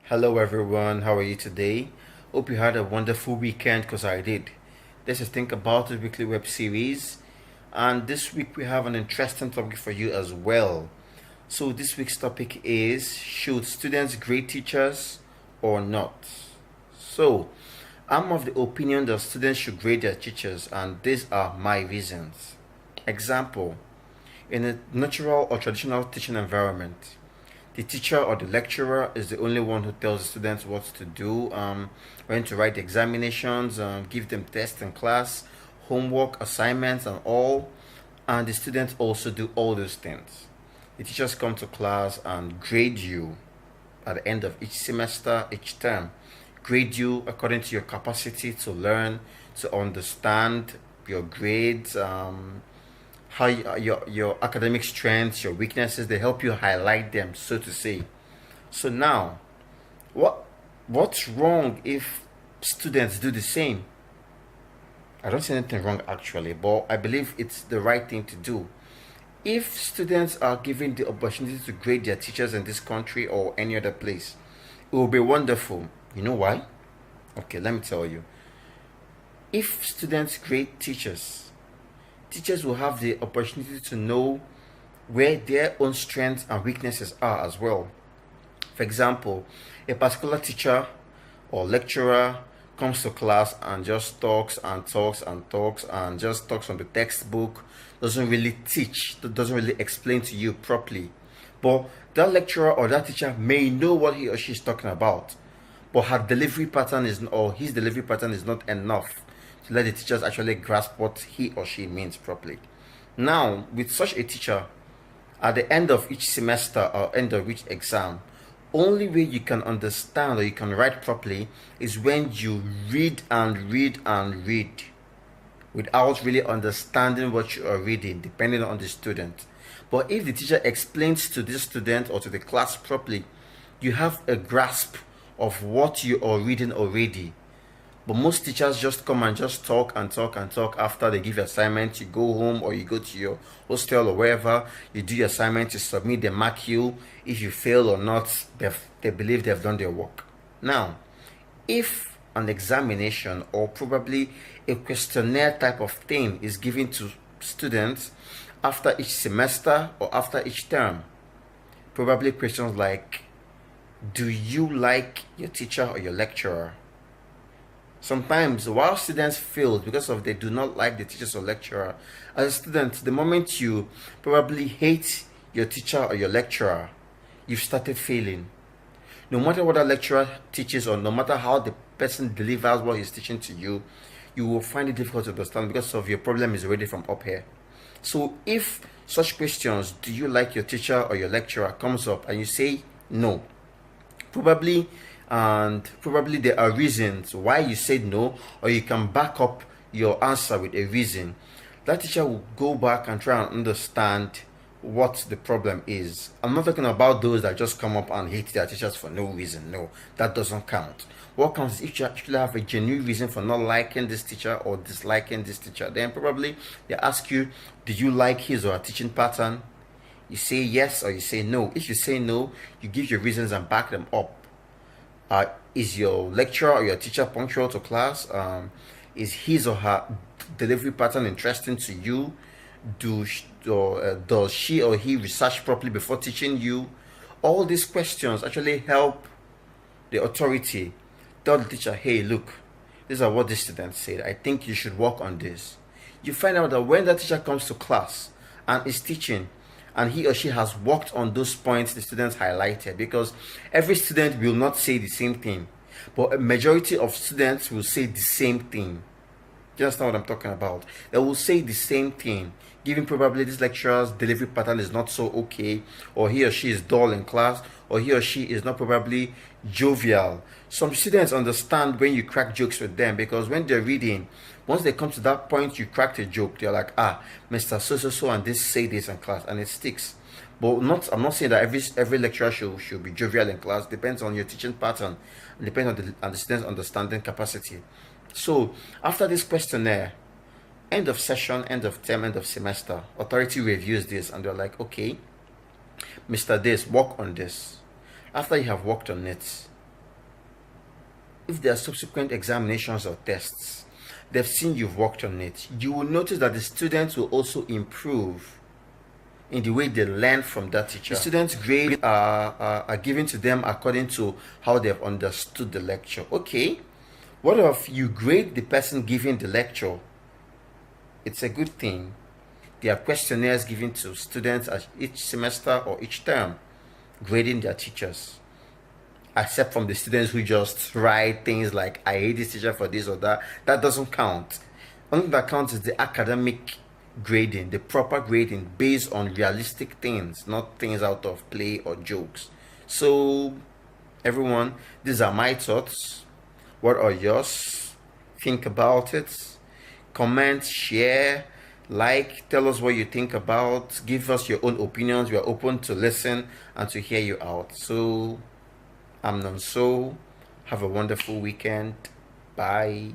Hello everyone, how are you today? Hope you had a wonderful weekend because I did. This is Think About It weekly web series, and this week we have an interesting topic for you as well. So, this week's topic is: should students grade teachers or not? So, I'm of the opinion that students should grade their teachers, and these are my reasons. Example: in a natural or traditional teaching environment, the teacher or the lecturer is the only one who tells the students what to do, when to write the examinations, give them tests in class, homework, assignments, and all. And the students also do all those things. The teachers come to class and grade you at the end of each semester, each term. Grade you according to your capacity to learn, to understand your grades, how your academic strengths, your weaknesses. They help you highlight them, so to say. So now, what what's wrong if students do the same? I don't see anything wrong actually, but I believe it's the right thing to do. If students are given the opportunity to grade their teachers in this country or any other place, it will be wonderful. You know why? Okay, let me tell you. If students grade teachers, teachers will have the opportunity to know where their own strengths and weaknesses are as well. For example, a particular teacher or lecturer comes to class and just talks and talks and talks and just talks from the textbook, doesn't really teach, doesn't really explain to you properly. But that lecturer or that teacher may know what he or she is talking about, but her delivery pattern is, or his delivery pattern is not enough to let the teachers actually grasp what he or she means properly. Now, with such a teacher, at the end of each semester or end of each exam, only way you can understand or you can write properly is when you read and read and read without really understanding what you are reading, depending on the student. But if the teacher explains to the student or to the class properly, you have a grasp of what you are reading already. But most teachers just come and just talk and talk and talk after they give you assignment. You go home or you go to your hostel or wherever, you do your assignment, you submit, they mark you. If you fail or not, they believe they've done their work. Now, if an examination or probably a questionnaire type of thing is given to students after each semester or after each term, probably questions like, do you like your teacher or your lecturer? Sometimes, while students fail because of they do not like the teachers or lecturer, as a student, the moment you probably hate your teacher or your lecturer, you've started failing. No matter what that lecturer teaches or no matter how the person delivers what he's teaching to you, you will find it difficult to understand because of your problem is already from up here. So if such questions, do you like your teacher or your lecturer, comes up and you say no, probably probably there are reasons why you said no, or you can back up your answer with a reason. That teacher will go back and try and understand what the problem is. I'm not talking about those that just come up and hate their teachers for no reason. No, that doesn't count. What counts is if you actually have a genuine reason for not liking this teacher or disliking this teacher. Then probably they ask you, do you like his or her teaching pattern? You say yes or you say no. If you say no, you give your reasons and back them up. Is your lecturer or your teacher punctual to class? Is his or her delivery pattern interesting to you? Does she or he research properly before teaching you? All these questions actually help the authority tell the teacher, hey, look, these are what this student said. I think you should work on this. You find out that when the teacher comes to class and is teaching, and he or she has worked on those points the students highlighted, because every student will not say the same thing, but a majority of students will say the same thing. You understand what I'm talking about? They will say the same thing, given probably this lecturer's delivery pattern is not so okay, or he or she is dull in class, or he or she is not probably jovial. Some students understand when you crack jokes with them because when they're reading, once they come to that point, you cracked a joke. They're like, Mr. So so so, and this say this in class, and it sticks. But not, I'm not saying that every lecturer should be jovial in class. Depends on your teaching pattern, and depends on the student's understanding capacity. So after this questionnaire, end of session, end of term, end of semester, authority reviews this and they're like, okay, Mr. This, work on this. After you have worked on it, if there are subsequent examinations or tests, they've seen you've worked on it, you will notice that the students will also improve in the way they learn from that teacher. The students' grades are given to them according to how they've understood the lecture. Okay, what if you grade the person giving the lecture? It's a good thing. There are questionnaires given to students at each semester or each term, grading their teachers. Except from the students who just write things like, I hate this teacher for this or that. That doesn't count. Only that counts is the academic grading, the proper grading based on realistic things, not things out of play or jokes. So, everyone, these are my thoughts. What are yours? Think about it. Comment, share, like, tell us what you think about. Give us your own opinions. We are open to listen and to hear you out. So, I'm Nonso. Have a wonderful weekend. Bye.